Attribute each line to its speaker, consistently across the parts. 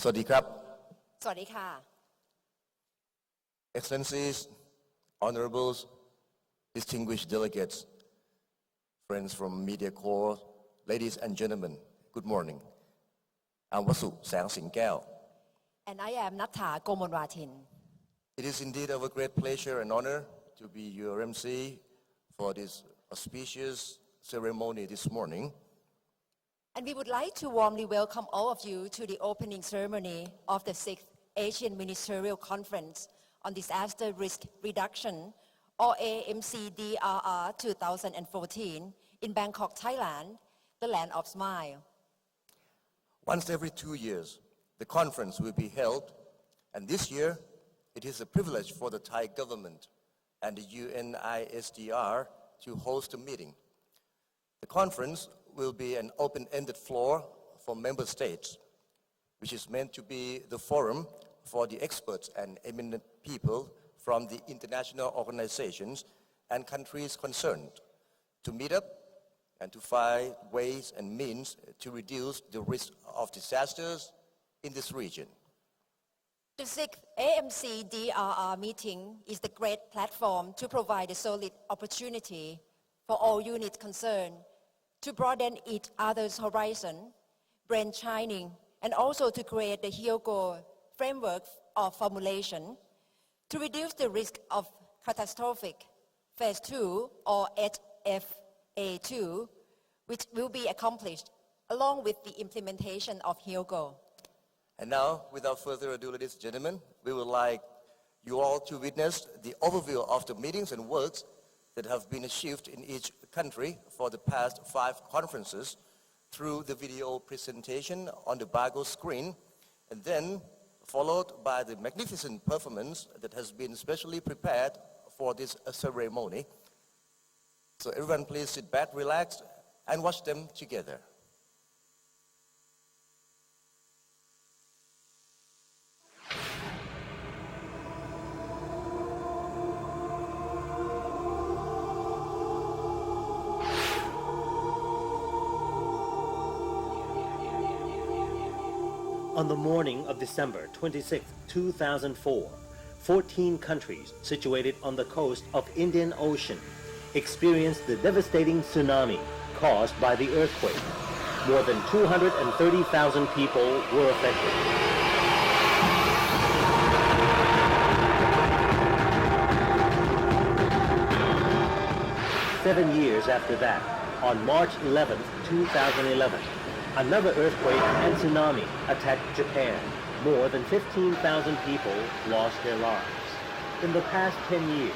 Speaker 1: สวัสดีครับ
Speaker 2: สวัสดีค่ะ
Speaker 1: Excellencies, Honorables, distinguished delegates, friends from Media Corps, ladies and gentlemen, good morning. I'm Wasu Sangsingkao.
Speaker 2: and I am นัทธา โกมลวาทิน
Speaker 1: It is indeed our great pleasure and honor to be your MC for this auspicious ceremony this morning.
Speaker 2: and we would like to warmly welcome all of you to the opening ceremony of the 6th Asian Ministerial Conference on Disaster Risk Reduction, or AMCDRR 2014, in Bangkok, Thailand, the land of smile.
Speaker 1: Once every 2 years, the conference will be held, and this year, it is a privilege for the Thai government and the UNISDR to host a meeting. The conference will be an open-ended floor for member states, which is meant to be the forum for the experts and eminent people from the international organizations and countries concerned to meet up and to find ways and means to reduce the risk of disasters in this region.
Speaker 2: The 6th AMCDRR meeting is the great platform to provide a solid opportunity for all units concerned to broaden each other's horizon, brain shining, and also to create the Hyogo framework of formulation to reduce the risk of catastrophic phase 2 or HFA2, which will be accomplished along with the implementation of Hyogo.
Speaker 1: And now, without further ado, ladies and gentlemen, we would like you all to witness the overview of the meetings and works that have been achieved in each country for the past 5 conferences through the video presentation on the Bago screen, and then followed by the magnificent performance that has been specially prepared for this ceremony. So everyone please sit back, relax, and watch them together.
Speaker 3: On the morning of December 26, 2004, 14 countries situated on the coast of Indian Ocean experienced the devastating tsunami caused by the earthquake. More than 230,000 people were affected. Seven years after that, on March 11, 2011, another earthquake and tsunami attacked Japan. More than 15,000 people lost their lives. In the past 10 years,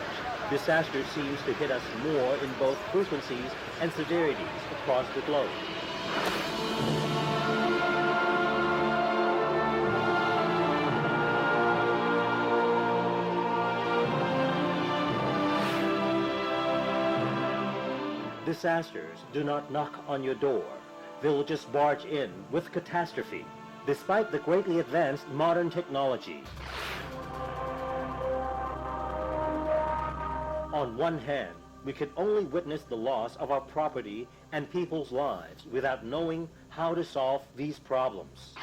Speaker 3: disaster seems to hit us more in both frequencies and severities across the globe. Disasters do not knock on your door. They'll just barge in with catastrophe, despite the greatly advanced modern technology. On one hand, we can only witness the loss of our property and people's lives without knowing how to solve these problems.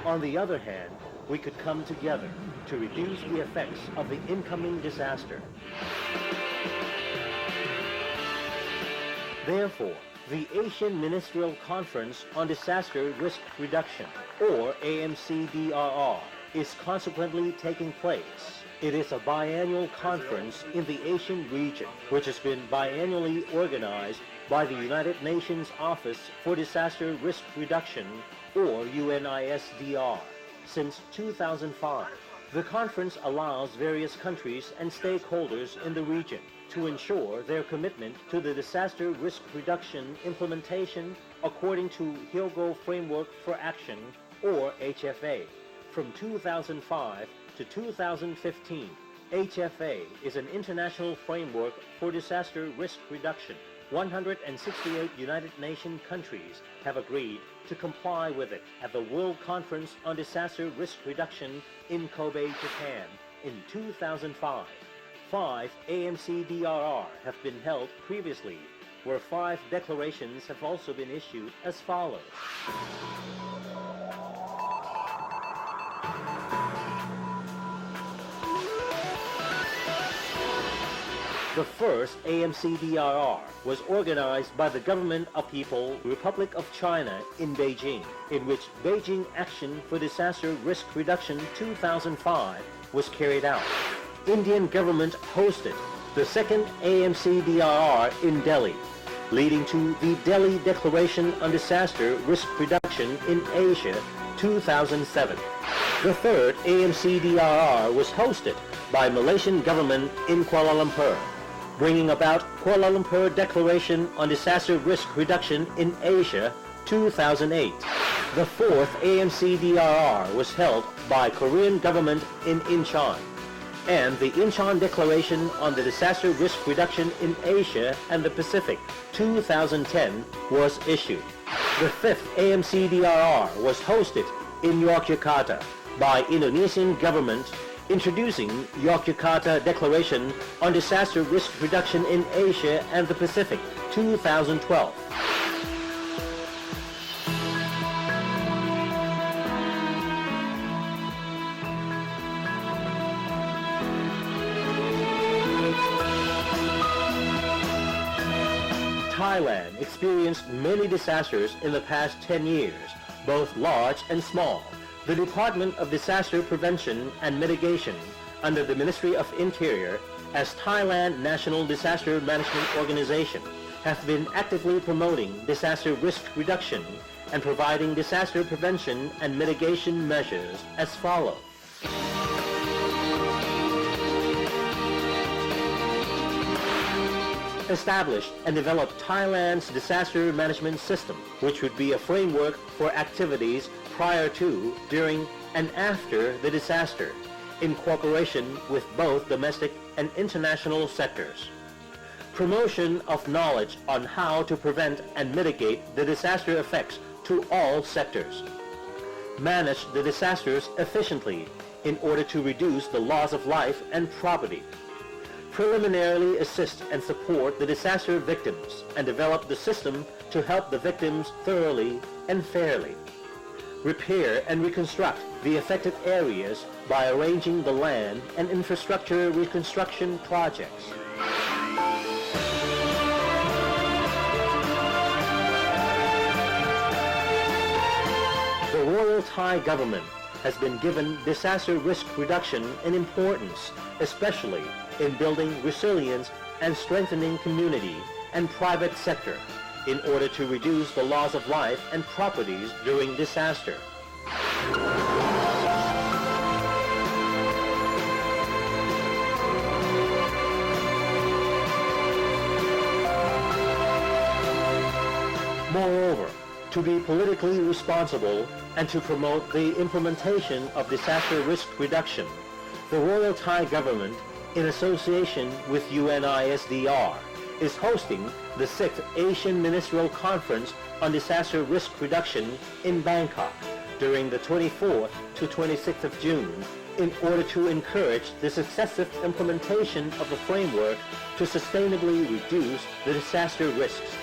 Speaker 3: On the other hand, we could come together to reduce the effects of the incoming disaster. Therefore, the Asian Ministerial Conference on Disaster Risk Reduction, or AMCDRR, is consequently taking place. It is a biannual conference in the Asian region, which has been biannually organized by the United Nations Office for Disaster Risk Reduction, or UNISDR, since 2005. The conference allows various countries and stakeholders in the region to ensure their commitment to the disaster risk reduction implementation according to Hyogo Framework for Action, or HFA. From 2005 to 2015, HFA is an international framework for disaster risk reduction. 168 United Nations countries have agreed to comply with it at the World Conference on Disaster Risk Reduction in Kobe, Japan in 2005. 5 AMCDRR have been held previously where 5 declarations have also been issued as follows. The first AMCDRR was organized by the Government of People, Republic of China in Beijing, in which Beijing Action for Disaster Risk Reduction 2005 was carried out. Indian government hosted the second AMCDRR in Delhi, leading to the Delhi Declaration on Disaster Risk Reduction in Asia 2007. The third AMCDRR was hosted by Malaysian government in Kuala Lumpur, bringing about Kuala Lumpur Declaration on Disaster Risk Reduction in Asia 2008. The fourth AMCDRR was held by Korean government in Incheon, and the Incheon Declaration on the Disaster Risk Reduction in Asia and the Pacific 2010 was issued. The fifth AMCDRR was hosted in Yogyakarta by Indonesian government, introducing Yogyakarta Declaration on Disaster Risk Reduction in Asia and the Pacific 2012. Thailand experienced many disasters in the past 10 years, both large and small. The Department of Disaster Prevention and Mitigation under the Ministry of Interior as Thailand National Disaster Management Organization have been actively promoting disaster risk reduction and providing disaster prevention and mitigation measures as follows. Established and developed Thailand's disaster management system, which would be a framework for activities prior to, during, and after the disaster, in cooperation with both domestic and international sectors. Promotion of knowledge on how to prevent and mitigate the disaster effects to all sectors. Manage the disasters efficiently in order to reduce the loss of life and property. Preliminarily assist and support the disaster victims and develop the system to help the victims thoroughly and fairly. Repair and reconstruct the affected areas by arranging the land and infrastructure reconstruction projects. The Royal Thai government has been given disaster risk reduction in importance, especially in building resilience and strengthening community and private sector in order to reduce the loss of life and properties during disaster. Moreover, to be politically responsible and to promote the implementation of disaster risk reduction, the Royal Thai government, in association with UNISDR, is hosting the 6th Asian Ministerial Conference on Disaster Risk Reduction in Bangkok during the 24th to 26th of June in order to encourage the successive implementation of the framework to sustainably reduce the disaster risks.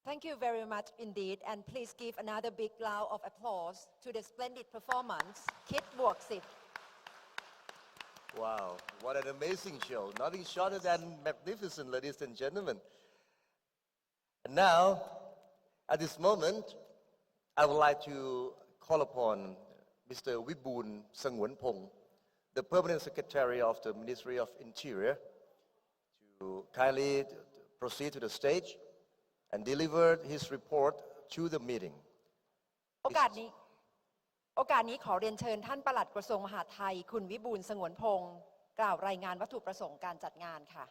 Speaker 2: Thank you very much indeed, and please give another big round of applause to the splendid performance. คิดบวก10
Speaker 1: Wow, what an amazing show. Nothing shorter than magnificent, ladies and gentlemen. And now, at this moment, I would like to call upon Mr. Vibun Sangwanpong, the Permanent Secretary of the Ministry of Interior, to kindly proceed to the stage and deliver his report to the meeting.
Speaker 2: โอกาสนี้ขอเรียนเชิญท่านปลัดกระทรวงมหาดไทยคุณวิบูลย์สงวนพงศ์กล่าวรายงานวัตถุประสงค์การจัดงานค่ะ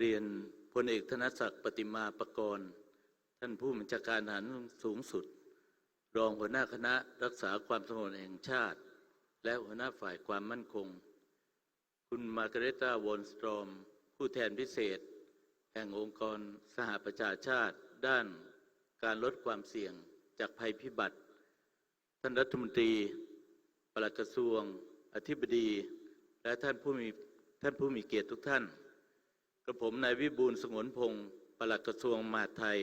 Speaker 4: เรียนพลเอกธนศักดิ์ปฏิมาประกรณ์ท่านผู้บัญชาการทหารสูงสุดรองหัวหน้าคณะรักษาความสงบแห่งชาติและหัวหน้าฝ่ายความมั่นคงคุณมาร์กาเร็ตาวอนสตรอมผู้แทนพิเศษแห่งองค์กรสหประชาชาติด้านการลดความเสี่ยงจากภัยพิบัติท่านรัฐมนตรีปลัดกระทรวงอธิบดีและท่านผู้มีเกียรติทุกท่านกระผมนายวิบูลย์สงวนพงศ์ปลัดกระทรวงมหาดไทย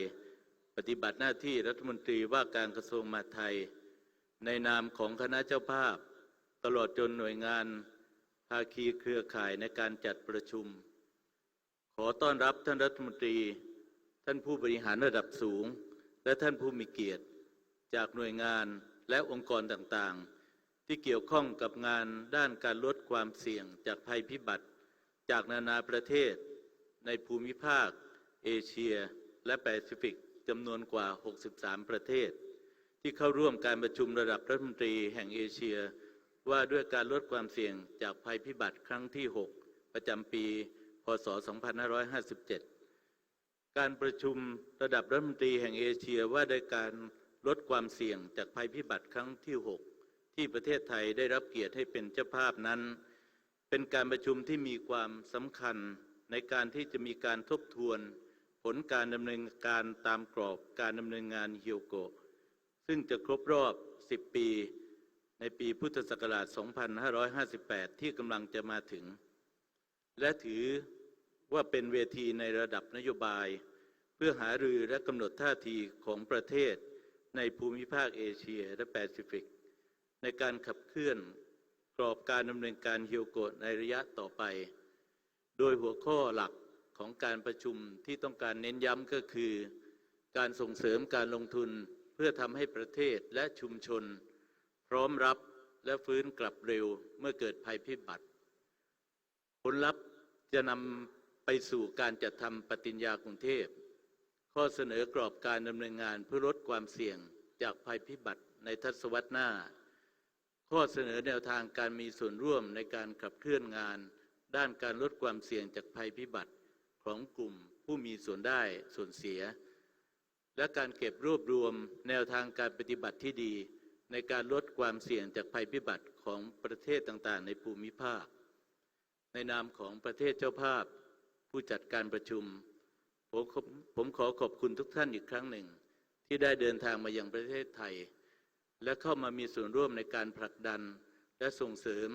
Speaker 4: ปฏิบัติหน้าที่รัฐมนตรีว่าการกระทรวงมหาดไทยในนามของคณะเจ้าภาพตลอดจนหน่วยงานภาคีเครือข่ายในการจัดประชุมขอต้อนรับท่านรัฐมนตรีท่านผู้บริหารระดับสูงและท่านผู้มีเกียรติจากหน่วยงานและองค์กรต่างๆที่เกี่ยวข้องกับงานด้านการลดความเสี่ยงจากภัยพิบัติจากนานาประเทศในภูมิภาคเอเชียและแปซิฟิกจำนวนกว่า63ประเทศที่เข้าร่วมการประชุมระดับรัฐมนตรีแห่งเอเชียว่าด้วยการลดความเสี่ยงจากภัยพิบัติครั้งที่6ประจำปีพ.ศ. 2557การประชุมระดับรัฐมนตรีแห่งเอเชียว่าด้วยการลดความเสี่ยงจากภัยพิบัติครั้งที่6ที่ประเทศไทยได้รับเกียรติให้เป็นเจ้าภาพนั้นเป็นการประชุมที่มีความสำคัญในการที่จะมีการทบทวนผลการดำเนินการตามกรอบการดำเนินงานฮิโอโกซึ่งจะครบรอบ10ปีในปีพุทธศักราช 2558 ที่กำลังจะมาถึงและถือว่าเป็นเวทีในระดับนโยบายเพื่อหารือและกำหนดท่าทีของประเทศในภูมิภาคเอเชียและแปซิฟิกในการขับเคลื่อนกรอบการดำเนินการฮิโอโกในระยะต่อไปโดยหัวข้อหลักของการประชุมที่ต้องการเน้นย้ำก็คือการส่งเสริมการลงทุนเพื่อทำให้ประเทศและชุมชนพร้อมรับและฟื้นกลับเร็วเมื่อเกิดภัยพิบัติผลลัพธ์จะนำไปสู่การจัดทำปฏิญญากรุงเทพข้อเสนอกรอบการดำเนินงานเพื่อลดความเสี่ยงจากภัยพิบัติในทศวรรษหน้าข้อเสนอแนวทางการมีส่วนร่วมในการขับเคลื่อนงานด้านการลดความเสี่ยงจากภัยพิบัติของกลุ่มผู้มีส่วนได้ส่วนเสียและการเก็บรวบรวมแนวทางการปฏิบัติที่ดีในการลดความเสี่ยงจากภัยพิบัติของประเทศต่างๆในภูมิภาคในนามของประเทศเจ้าภาพผู้จัดการประชุมผมขอขอบคุณทุกท่านอีกครั้งหนึ่งที่ได้เดินทางมายังประเทศไทยและเข้ามามีส่วนร่วมในการผลักดันและส่งเสริม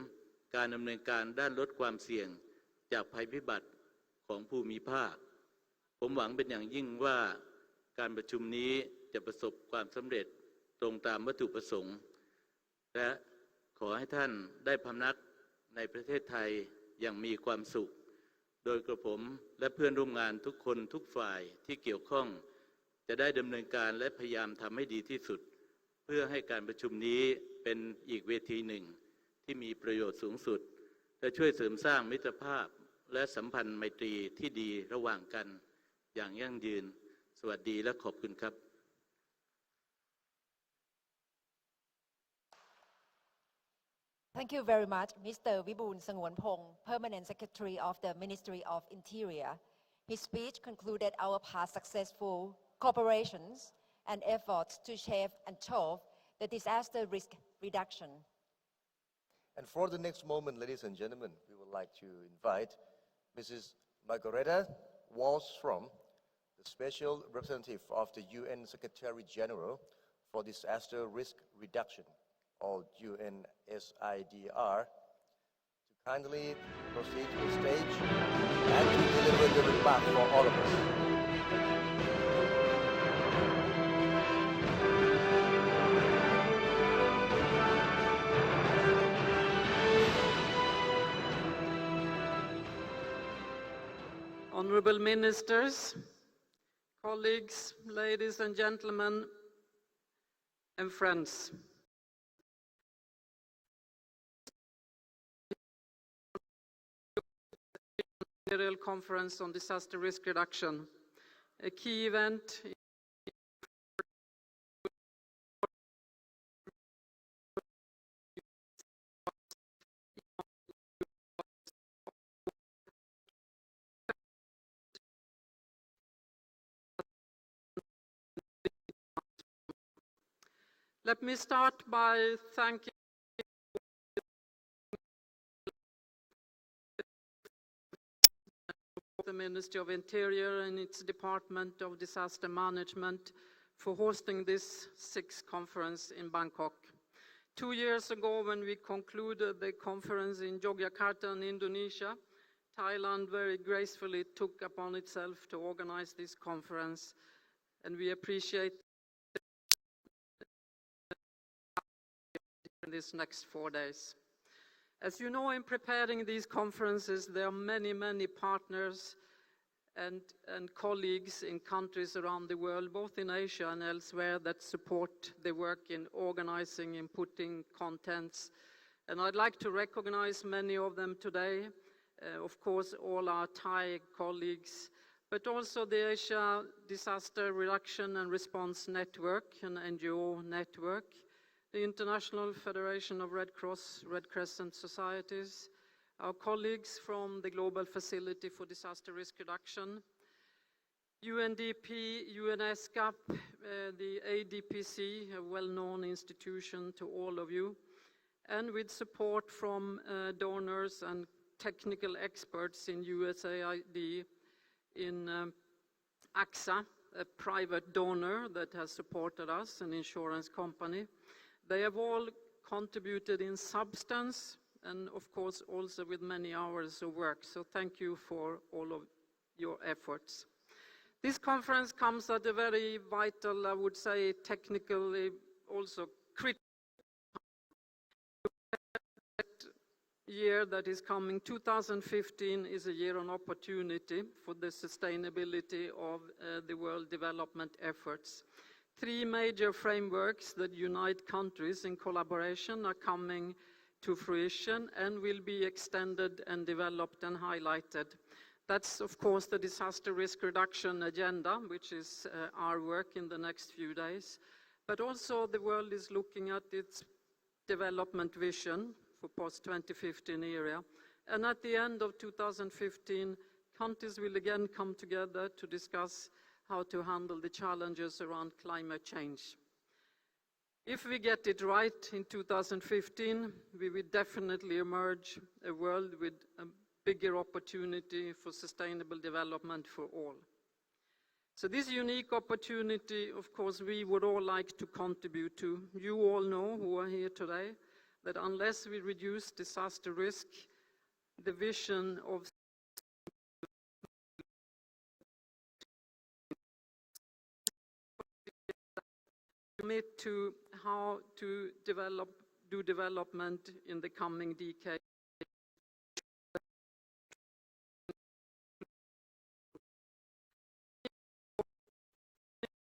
Speaker 4: การดำเนินการด้านลดความเสี่ยงจากภัยพิบัติของภูมิภาคผมหวังเป็นอย่างยิ่งว่าการประชุมนี้จะประสบความสำเร็จตรงตามวัตถุประสงค์และขอให้ท่านได้พำนักในประเทศไทยอย่างมีความสุขโดยกระผมและเพื่อนร่วมงานทุกคนทุกฝ่ายที่เกี่ยวข้องจะได้ดำเนินการและพยายามทำให้ดีที่สุดเพื่อให้การประชุมนี้เป็นอีกเวทีหนึ่งที่มีประโยชน์สูงสุดและช่วยเสริมสร้างมิตรภาพและสัมพันธ์ไมตรีที่ดีระหว่างกันอย่างยั่งยืนสวัสดีและขอบคุณครับ
Speaker 2: Thank you very much, Mr. Vibun Sangwanpong, Permanent Secretary of the Ministry of Interior. His speech concluded our past successful cooperations and efforts to shape and solve the disaster risk reduction.
Speaker 1: And for the next moment, ladies and gentlemen, we would like to invite Mrs. Margareta Wallström, the Special Representative of the UN Secretary General for Disaster Risk Reduction, or UNSIDR, to kindly proceed to the stage and to deliver the remark for all of us.
Speaker 5: Honorable Ministers, colleagues, ladies and gentlemen, and friends. Ministerial Conference on Disaster Risk Reduction, a key event Let me start by thanking the Ministry of Interior and its Department of Disaster Management for hosting this 6th conference in Bangkok. 2 years ago, when we concluded the conference in Yogyakarta in Indonesia, Thailand very gracefully took upon itself to organize this conference, and we appreciate these next 4 days. As you know, in preparing these conferences, there are many, many partners and colleagues in countries around the world, both in Asia and elsewhere, that support the work in organizing and putting contents. And I'd like to recognize many of them today. Of course, all our Thai colleagues, but also the Asia Disaster Reduction and Response Network, an NGO network, the International Federation of Red Cross, Red Crescent Societies, our colleagues from the Global Facility for Disaster Risk Reduction, UNDP, UNESCAP, the ADPC, a well-known institution to all of you, and with support from donors and technical experts in USAID, in AXA, a private donor that has supported us, an insurance company. They have all contributed in substance and, of course, also with many hours of work. So thank you for all of your efforts. This conference comes at a very vital, I would say, technically also critical year that is coming. 2015 is a year of opportunity for the sustainability of the world development efforts. 3 major frameworks that unite countries in collaboration are coming to fruition and will be extended and developed and highlighted. That's, of course, the Disaster Risk Reduction Agenda, which is our work in the next few days. But also the world is looking at its development vision for post-2015 era. And at the end of 2015, countries will again come together to discuss how to handle the challenges around climate change. If we get it right in 2015, we will definitely emerge a world with a bigger opportunity for sustainable development for all. So this unique opportunity, of course, we would all like to contribute to. You all know, who are here today, that unless we reduce disaster risk, the vision of commit to how to do development in the coming decade.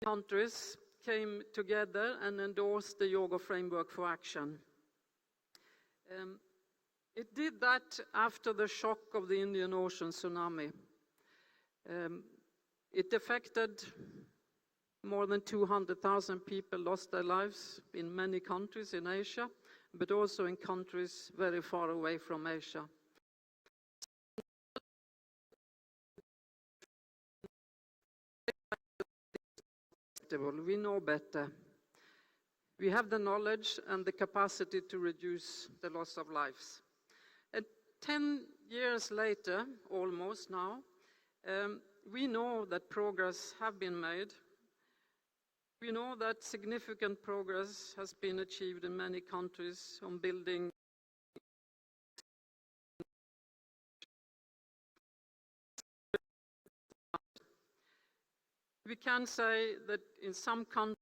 Speaker 5: Countries came together and endorsed the Yoga Framework for Action. It did that after the shock of the Indian Ocean tsunami. It affected more than 200,000 people, lost their lives in many countries in Asia, but also in countries very far away from Asia. We know better. We have the knowledge and the capacity to reduce the loss of lives. And 10 years later, almost now, we know that progress have been made. We know that significant progress has been achieved in many countries on building we can say that in some countries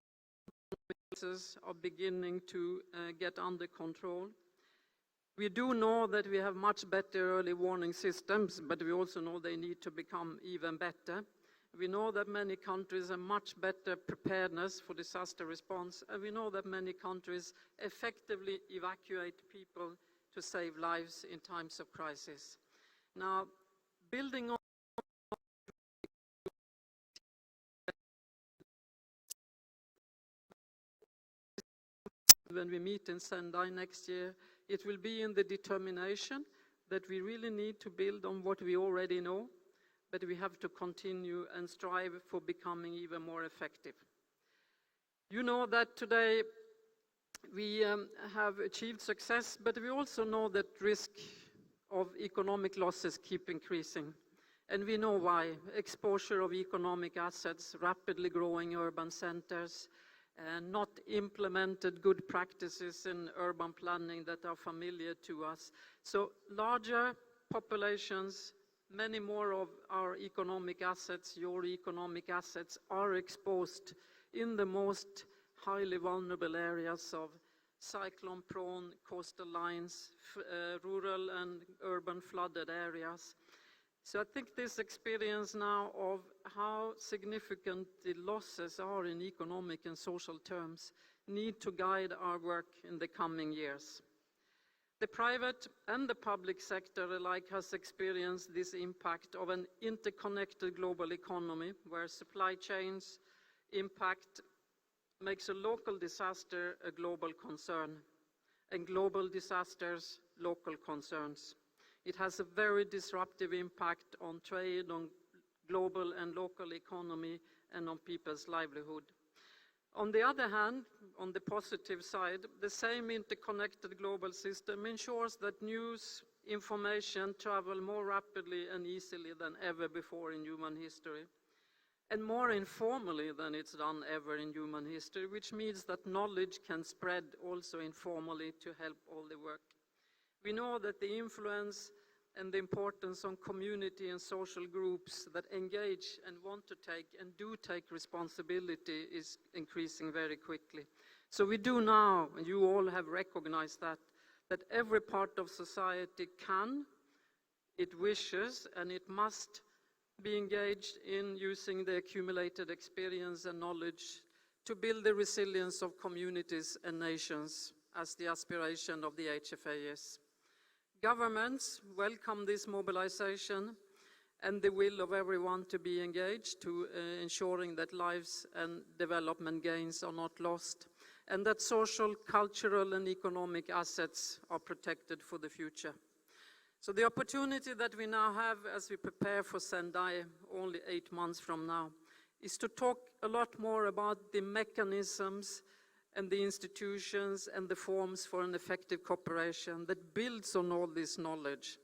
Speaker 5: are beginning to get under control. We do know that we have much better early warning systems, but we also know they need to become even better. We know that many countries have much better preparedness for disaster response, and we know that many countries effectively evacuate people to save lives in times of crisis. Now, building on when we meet in Sendai next year, it will be in the determination that we really need to build on what we already know, but we have to continue and strive for becoming even more effective. You know that today we have achieved success, but we also know that risk of economic losses keep increasing. And we know why. Exposure of economic assets, rapidly growing urban centers, not implemented good practices in urban planning that are familiar to us. So larger populations, many more of our economic assets, your economic assets, are exposed in the most highly vulnerable areas of cyclone-prone coastal lines, rural and urban flooded areas. So I think this experience now of how significant the losses are in economic and social terms need to guide our work in the coming years. The private and the public sector alike has experienced this impact of an interconnected global economy where supply chains impact makes a local disaster a global concern and global disasters local concerns. It has a very disruptive impact on trade, on global and local economy, and on people's livelihood. On the other hand, on the positive side, the same interconnected global system ensures that news, information travel more rapidly and easily than ever before in human history, and more informally than it's done ever in human history, which means that knowledge can spread also informally to help all the work. We know that the influence and the importance on community and social groups that engage and want to take and do take responsibility is increasing very quickly. So we do now, and you all have recognized that every part of society can, it wishes, and it must be engaged in using the accumulated experience and knowledge to build the resilience of communities and nations as the aspiration of the HFA is. Governments welcome this mobilization and the will of everyone to be engaged to ensuring that lives and development gains are not lost and that social, cultural and economic assets are protected for the future. So the opportunity that we now have as we prepare for Sendai only 8 months from now is to talk a lot more about the mechanisms and the institutions and the forms for an effective cooperation that builds on all this knowledge,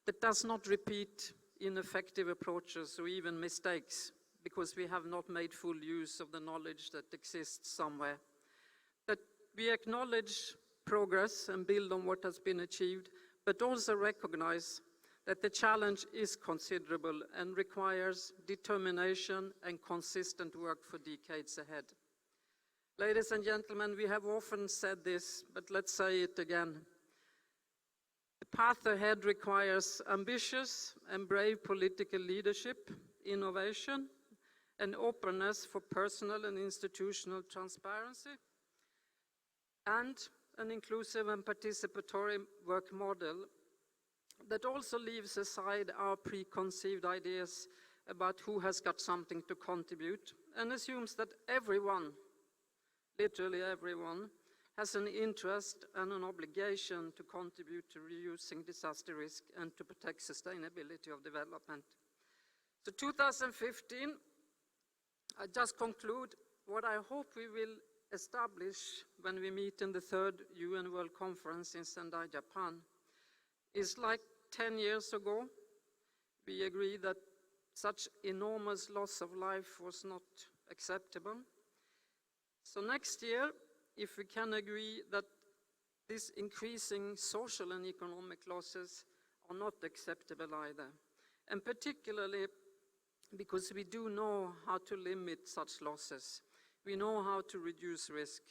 Speaker 5: that does not repeat ineffective approaches or even mistakes because we have not made full use of the knowledge that exists somewhere. That we acknowledge progress and build on what has been achieved, but also recognize that the challenge is considerable and requires determination and consistent work for decades ahead. Ladies and gentlemen, we have often said this, but let's say it again. The path ahead requires ambitious and brave political leadership, innovation, and openness for personal and institutional transparency, and an inclusive and participatory work model that also leaves aside our preconceived ideas about who has got something to contribute and assumes that everyone, literally everyone, has an interest and an obligation to contribute to reducing disaster risk and to protect sustainability of development. So 2015, I just conclude what I hope we will establish when we meet in the 3rd UN World Conference in Sendai, Japan, is like 10 years ago, we agreed that such enormous loss of life was not acceptable. So next year, if we can agree that these increasing social and economic losses are not acceptable either, and particularly because we do know how to limit such losses. We know how to reduce risk.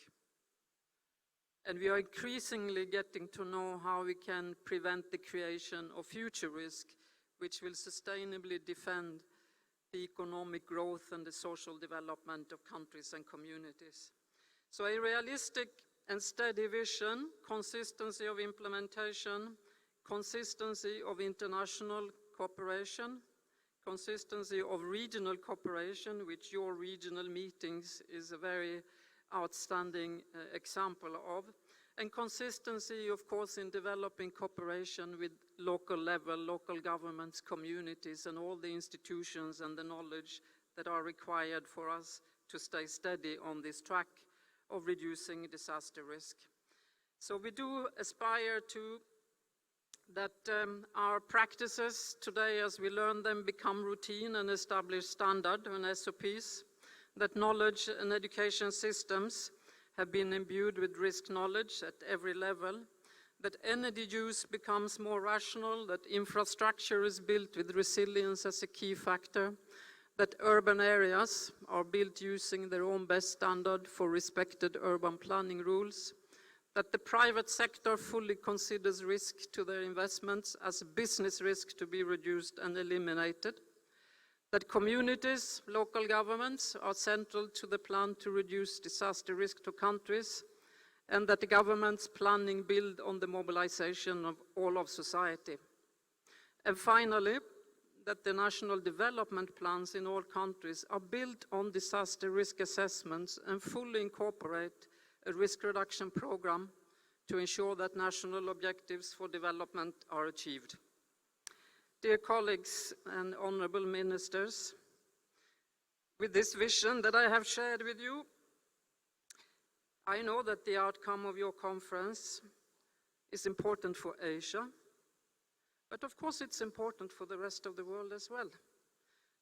Speaker 5: And we are increasingly getting to know how we can prevent the creation of future risk, which will sustainably defend the economic growth and the social development of countries and communities. So a realistic and steady vision, consistency of implementation, consistency of international cooperation, consistency of regional cooperation, which your regional meetings is a very outstanding example of, and consistency, of course, in developing cooperation with local level, local governments, communities, and all the institutions and the knowledge that are required for us to stay steady on this track of reducing disaster risk. So we do aspire to that our practices today, as we learn them, become routine and establish standard and SOPs, that knowledge and education systems have been imbued with risk knowledge at every level, that energy use becomes more rational, that infrastructure is built with resilience as a key factor, that urban areas are built using their own best standard for respected urban planning rules, that the private sector fully considers risk to their investments as a business risk to be reduced and eliminated, that communities, local governments are central to the plan to reduce disaster risk to countries, and that the government's planning build on the mobilization of all of society. And finally, that the national development plans in all countries are built on disaster risk assessments and fully incorporate a risk reduction program to ensure that national objectives for development are achieved. Dear colleagues and honorable ministers, with this vision that I have shared with you, I know that the outcome of your conference is important for Asia, but of course it's important for the rest of the world as well.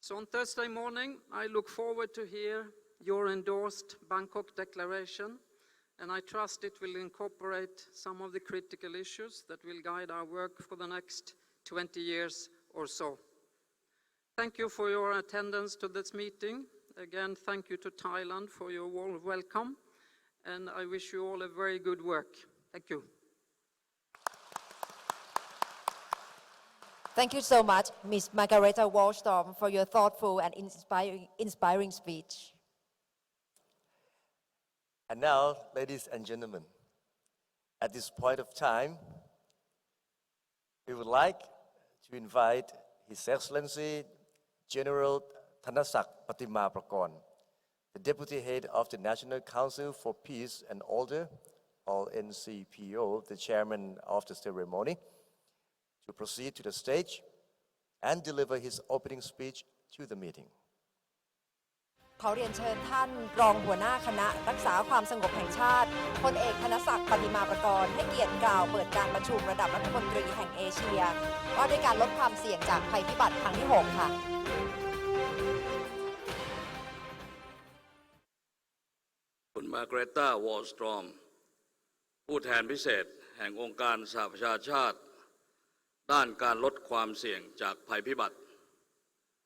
Speaker 5: So on Thursday morning, I look forward to hear your endorsed Bangkok Declaration, and I trust it will incorporate some of the critical issues that will guide our work for the next 20 years or so. Thank you for your attendance to this meeting. Again, thank you to Thailand for your warm welcome, and I wish you all a very good work. Thank you.
Speaker 2: Thank you so much, Ms. Margareta Wallstorm, for your thoughtful and inspiring speech.
Speaker 1: And now, ladies and gentlemen, at this point of time, we would like to invite His Excellency General Thanasak Patimaprakon, the Deputy Head of the National Council for Peace and Order, or NCPO, the Chairman of the ceremony, to proceed to the stage and deliver his opening speech to the meeting.
Speaker 2: ขอเรียนเชิญท่านรองหัวหน้าคณะรักษาความสงบแห่งชาติพลเอกธนศักดิ์ปฏิมาประกรณ์ให้เกียรติกล่าวเปิดการประชุมระดับรัฐมนตรีแห่งเอเชียว่าด้วยการลดความเสี่ยงจากภัยพิบัติครั้งที่ 6 ค่ะ
Speaker 6: คุณมาร์เกรตาวอลสตรอมผู้แทนพิเศษแห่งองค์การสหประชาชาติด้านการลดความเสี่ยงจากภัยพิบัติ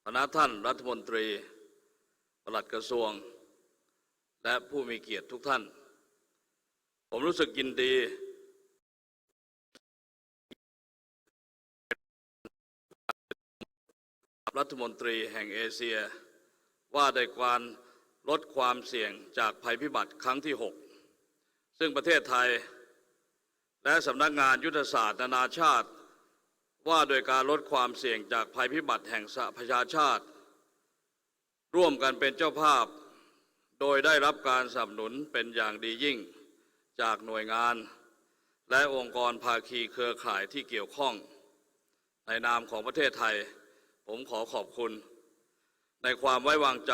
Speaker 6: คณะท่านรัฐมนตรีปลัดกระทรวงและผู้มีเกียรติทุกท่านผมรู้สึกยินดีรัฐมนตรีแห่งเอเชียว่าด้วยการลดความเสี่ยงจากภัยพิบัติครั้งที่ 6ซึ่งประเทศไทยและสำนักงานยุทธศาสตร์นานาชาติว่าโดยการลดความเสี่ยงจากภัยพิบัติแห่งสหประชาชาติร่วมกันเป็นเจ้าภาพโดยได้รับการสนับสนุนเป็นอย่างดียิ่งจากหน่วยงานและองค์กรภาคีเครือข่ายที่เกี่ยวข้องในนามของประเทศไทยผมขอขอบคุณในความไว้วางใจ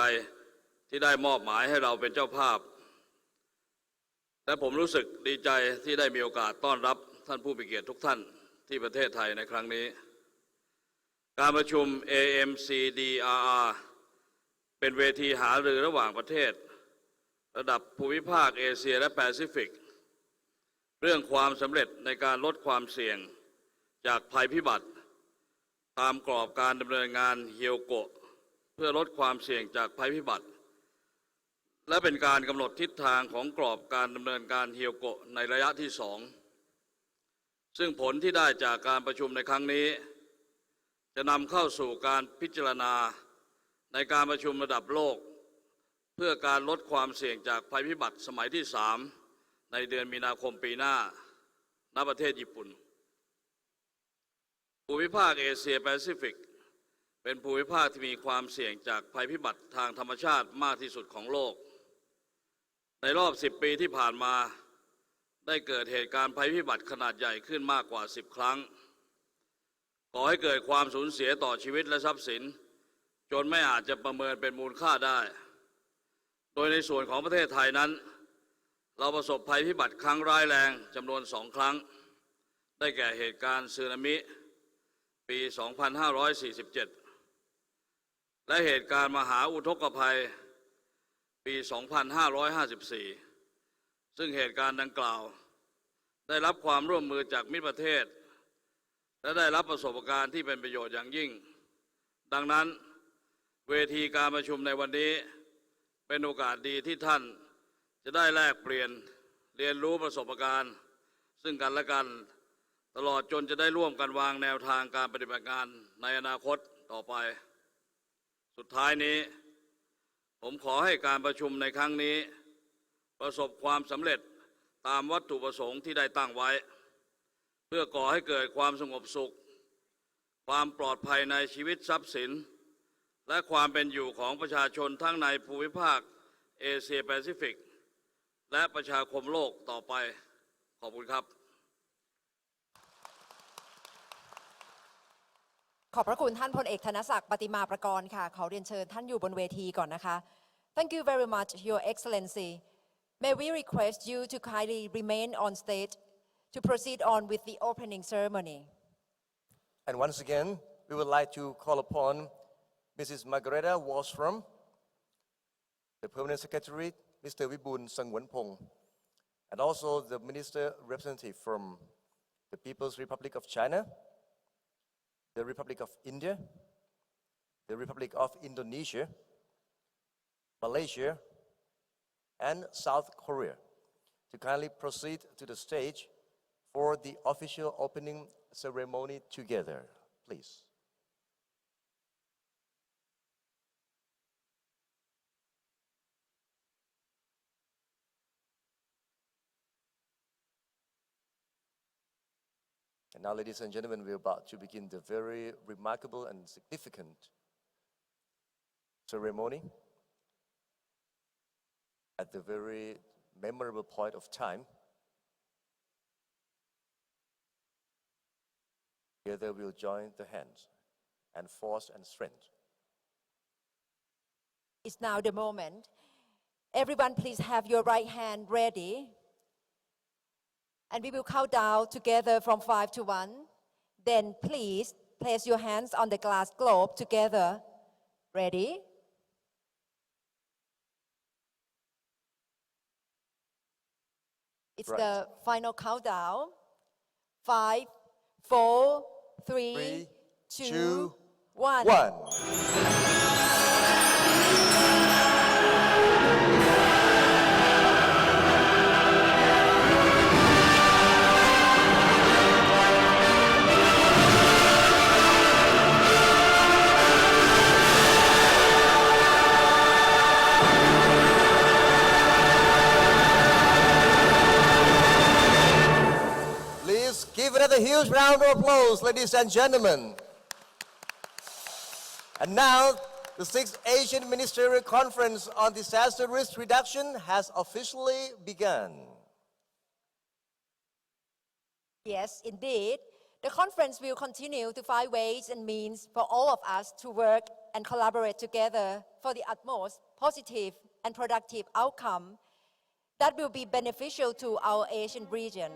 Speaker 6: ที่ได้มอบหมายให้เราเป็นเจ้าภาพและผมรู้สึกดีใจที่ได้มีโอกาสต้อนรับท่านผู้มีเกียรติทุกท่านที่ประเทศไทยในครั้งนี้ การประชุม 6thAMCDRR เป็นเวทีหารือระหว่างประเทศระดับภูมิภาคเอเชียและแปซิฟิกเรื่องความสำเร็จในการลดความเสี่ยงจากภัยพิบัติตามกรอบการดำเนินงานเฮียวโกะเพื่อลดความเสี่ยงจากภัยพิบัติและเป็นการกำหนดทิศทางของกรอบการดำเนินการเฮียวโกะในระยะที่2ซึ่งผลที่ได้จากการประชุมในครั้งนี้จะนำเข้าสู่การพิจารณาในการประชุมระดับโลกเพื่อการลดความเสี่ยงจากภัยพิบัติสมัยที่3ในเดือนมีนาคมปีหน้าณประเทศญี่ปุ่นภูมิภาคเอเชียแปซิฟิกเป็นภูมิภาคที่มีความเสี่ยงจากภัยพิบัติทางธรรมชาติมากที่สุดของโลกในรอบ10 ปีที่ผ่านมาได้เกิดเหตุการณ์ภัยพิบัติขนาดใหญ่ขึ้นมากกว่า10 ครั้งก่อให้เกิดความสูญเสียต่อชีวิตและทรัพย์สินจนไม่อาจจะประเมินเป็นมูลค่าได้โดยในส่วนของประเทศไทยนั้นเราประสบภัยพิบัติครั้งร้ายแรงจำนวน2 ครั้งได้แก่เหตุการณ์สึนามิปี 2547 และเหตุการณ์มหาอุทกภัยปี 2554 ซึ่งเหตุการณ์ดังกล่าวได้รับความร่วมมือจากมิตรประเทศและได้รับประสบการณ์ที่เป็นประโยชน์อย่างยิ่งดังนั้นเวทีการประชุมในวันนี้เป็นโอกาสดีที่ท่านจะได้แลกเปลี่ยนเรียนรู้ประสบการณ์ซึ่งกันและกันตลอดจนจะได้ร่วมกันวางแนวทางการปฏิบัติงานในอนาคตต่อไปสุดท้ายนี้ผมขอให้การประชุมในครั้งนี้ประสบความสำเร็จตามวัตถุประสงค์ที่ได้ตั้งไว้เพื่อก่อให้เกิดความสงบสุขความปลอดภัยในชีวิตทรัพย์สินและความเป็นอยู่ของประชาชนทั้งในภูมิภาคเอเชียแปซิฟิกและประชาคมโลกต่อไปขอบคุณครับ
Speaker 2: ขอบพระคุณท่านพลเอกธนศักดิ์ปฏิมาประกรณ์ค่ะขอเรียนเชิญท่านอยู่บนเวทีก่อนนะคะ Thank you very much Your Excellency May we request you to kindly remain on stage to proceed on with the opening ceremony
Speaker 1: And once again, we would like to call upon Mrs. Margareta Wallstrom, the Permanent Secretary, Mr. Vibun Sangwanpong, and also the Minister representative from the People's Republic of China, the Republic of India, the Republic of Indonesia, Malaysia, and South Korea to kindly proceed to the stage for the official opening ceremony together, please. And now, ladies and gentlemen, we're about to begin the very remarkable and significant ceremony at the very memorable point of time. Together we'll join the hands and force and strength.
Speaker 2: It's now the moment. Everyone please have your right hand ready. And we will count down together from 5 to 1. Then please place your hands on the glass globe together. Ready? It's
Speaker 1: Right.
Speaker 2: the final countdown. 5, 4, 3,
Speaker 1: 3,
Speaker 2: 2,
Speaker 1: 2,
Speaker 2: 1.
Speaker 1: 1. Please give another huge round of applause, ladies and gentlemen. And now, the 6th Asian Ministerial Conference on Disaster Risk Reduction has officially begun.
Speaker 2: Yes, indeed. The conference will continue to find ways and means for all of us to work and collaborate together for the utmost positive and productive outcome that will be beneficial to our Asian region.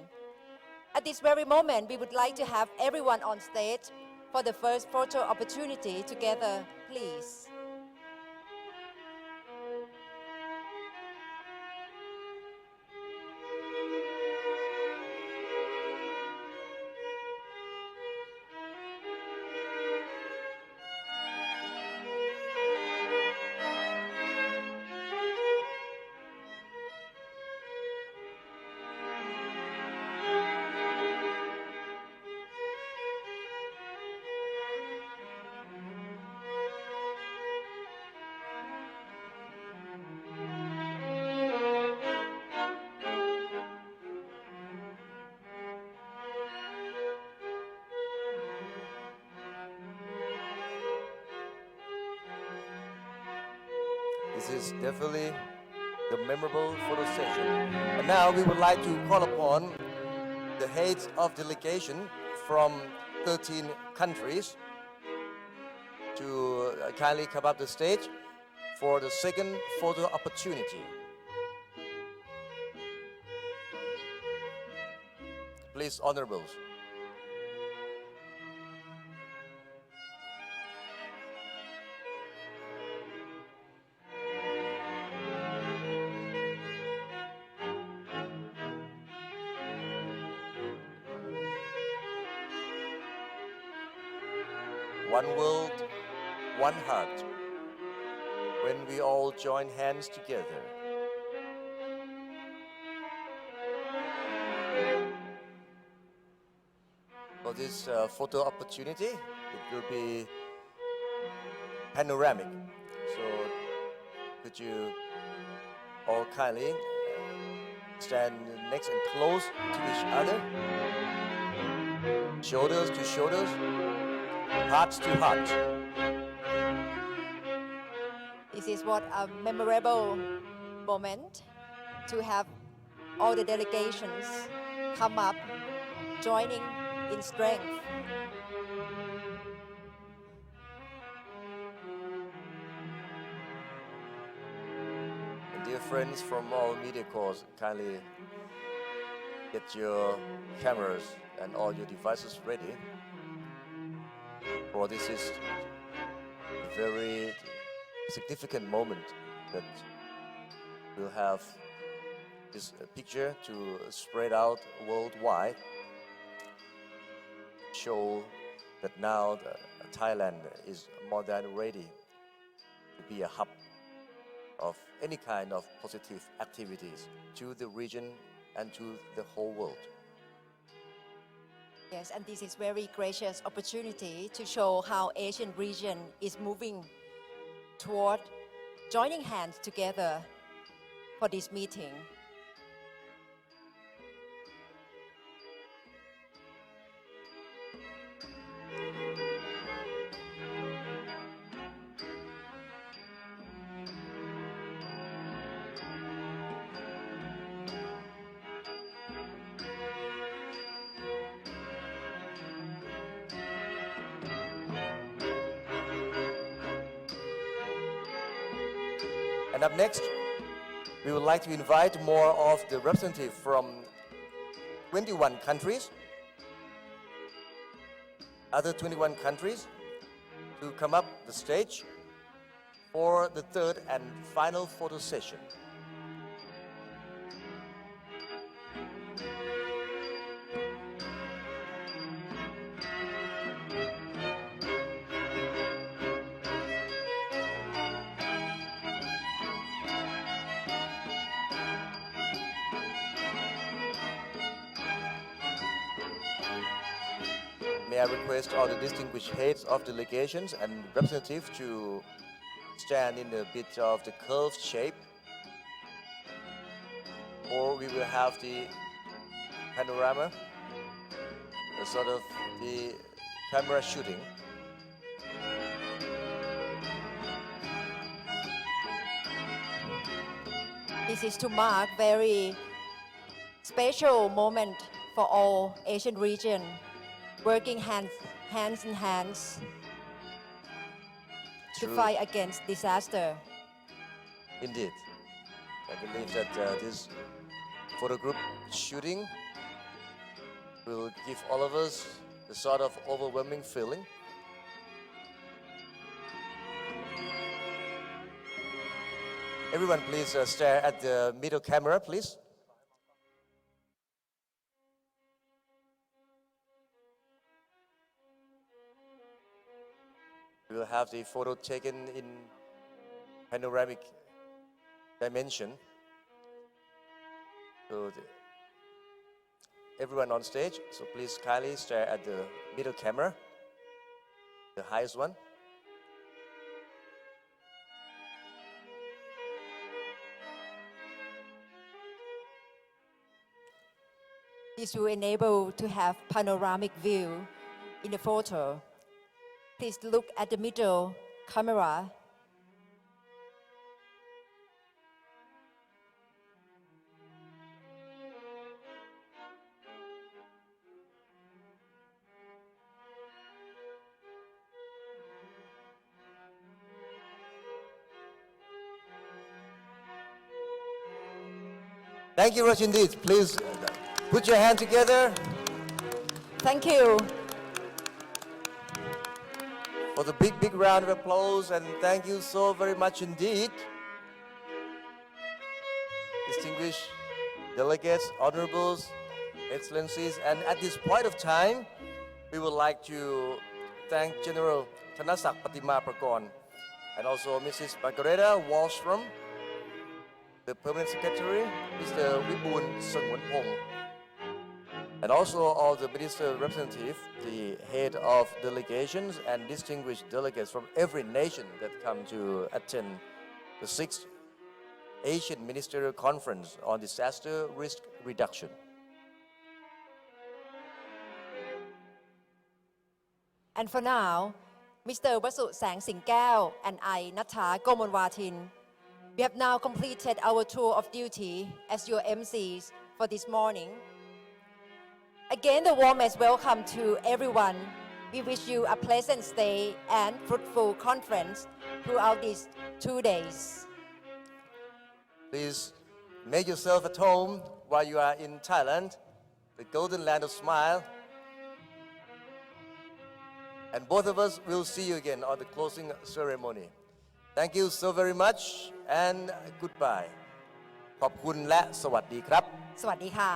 Speaker 2: At this very moment, we would like to have everyone on stage for the first photo opportunity together, please.
Speaker 1: This is definitely the memorable photo session. And now we would like to call upon the heads of delegation from 13 countries to kindly come up the stage for the second photo opportunity. Please, honorables. One world, one heart, when we all join hands together. For this photo opportunity, it will be panoramic. So could you all kindly stand next and close to each other, shoulders to shoulders, hearts to hearts.
Speaker 2: This is what a memorable moment to have all the delegations come up, joining in strength.
Speaker 1: And dear friends from all media corps, kindly get your cameras and all your devices ready. For this is a very significant moment that we'll have this picture to spread out worldwide, show that now Thailand is more than ready to be a hub of any kind of positive activities to the region and to the whole world.
Speaker 2: Yes, and this is very gracious opportunity to show how Asian region is moving toward joining hands together for this meeting.
Speaker 1: And up next, we would like to invite more of the representatives from 21 countries, other 21 countries, to come up the stage for the third and final photo session. May I request all the distinguished heads of delegations and representatives to stand in a bit of the curved shape, or we will have the panorama, the sort of the camera shooting.
Speaker 2: This is to mark very special moment for all Asian region, working hands in hands to
Speaker 1: True.
Speaker 2: fight against disaster.
Speaker 1: Indeed. I believe that this photo group shooting will give all of us the sort of overwhelming feeling Everyone, please stare at the middle camera, please. We will have the photo taken in panoramic dimension. So everyone on stage, so please kindly stare at the middle camera, the highest one.
Speaker 2: This will enable to have panoramic view in the photo. Please look at the middle camera.
Speaker 1: Thank you, Rush, indeed. Please put your hand together
Speaker 2: Thank you.
Speaker 1: for the big round of applause, and thank you so very much indeed. Distinguished delegates, honorables, excellencies, and at this point of time, we would like to thank General Thanasak Patima Prakon and also Mrs. Margareta Wallstrom, the Permanent Secretary, Mr. Vibun Sungwon-pong, and also all the minister representatives, the head of delegations, and distinguished delegates from every nation that come to attend the 6th Asian Ministerial Conference on Disaster Risk Reduction.
Speaker 2: And for now, Mr. Wasu Sang Singkao and I, Natha Gomonwatin, we have now completed our tour of duty as your MCs for this morning. Again, the warmest welcome to everyone. We wish you a pleasant stay and fruitful conference throughout these 2 days.
Speaker 1: Please make yourself at home while you are in Thailand, the golden land of smile. And both of us will see you again on the closing ceremony. Thank you so very much and goodbye. ขอบคุณและสวัสดีครับ
Speaker 2: สวัสดีค่ะ